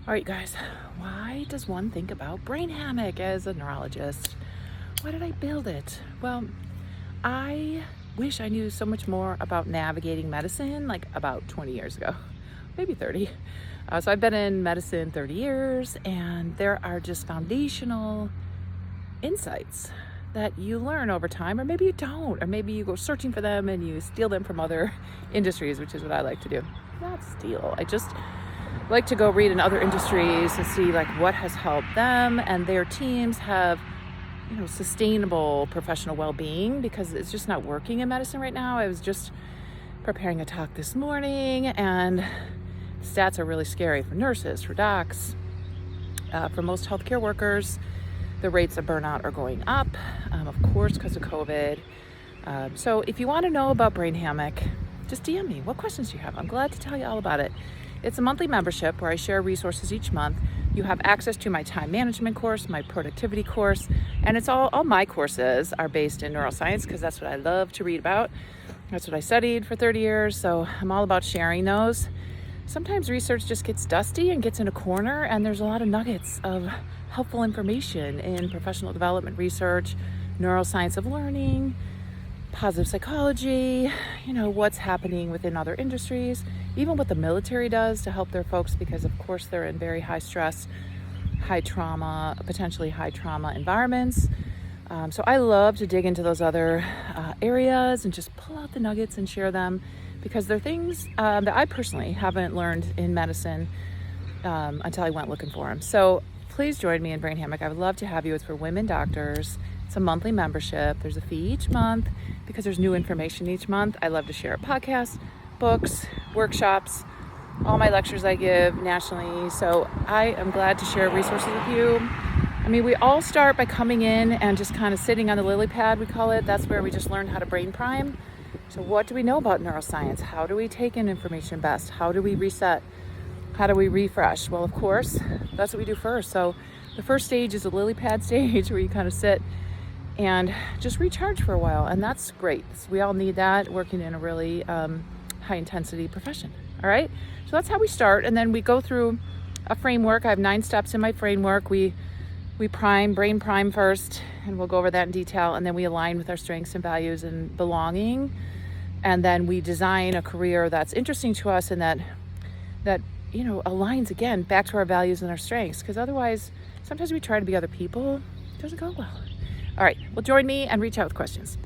All right, guys, why does one think about brain hammock as a neurologist? Why did I build it? Well, I wish I knew so much more about navigating medicine like about 20 years ago, maybe 30. So I've been in medicine 30 years, and there are just foundational insights that you learn over time, or maybe you don't, or maybe you go searching for them and you steal them from other industries, which is what I like to do. Not steal, I just like to go read in other industries to see like what has helped them and their teams have sustainable professional well-being, because it's just not working in medicine right now. I was just preparing a talk this morning, and stats are really scary for nurses, for docs, for most healthcare workers. The rates of burnout are going up, of course, because of COVID. So if you want to know about Brain Hammock, just DM me. What questions do you have? I'm glad to tell you all about it. It's a monthly membership where I share resources each month. You have access to my time management course, my productivity course, and it's all my courses are based in neuroscience, because that's what I love to read about. That's what I studied for 30 years, so I'm all about sharing those. Sometimes research just gets dusty and gets in a corner, and there's a lot of nuggets of helpful information in professional development research, neuroscience of learning, positive psychology, what's happening within other industries, even what the military does to help their folks, because of course they're in very high stress, high trauma, potentially high trauma environments. So I love to dig into those other areas and just pull out the nuggets and share them, because they're things that I personally haven't learned in medicine until I went looking for them. So please join me in Brain Hammock. I would love to have you. It's for women doctors. It's a monthly membership. There's a fee each month because there's new information each month. I love to share podcasts, books, workshops, all my lectures I give nationally. So I am glad to share resources with you. I mean, we all start by coming in and just kind of sitting on the lily pad, we call it. That's where we just learn how to brain prime. So what do we know about neuroscience? How do we take in information best? How do we reset? How do we refresh? Well, of course, that's what we do first. So the first stage is a lily pad stage where you kind of sit and just recharge for a while. And that's great. We all need that working in a really high intensity profession. All right. So that's how we start. And then we go through a framework. I have 9 steps in my framework. We brain prime first, and we'll go over that in detail. And then we align with our strengths and values and belonging. And then we design a career that's interesting to us and that aligns again back to our values and our strengths. Because otherwise, sometimes we try to be other people. It doesn't go well. All right. Well, join me and reach out with questions.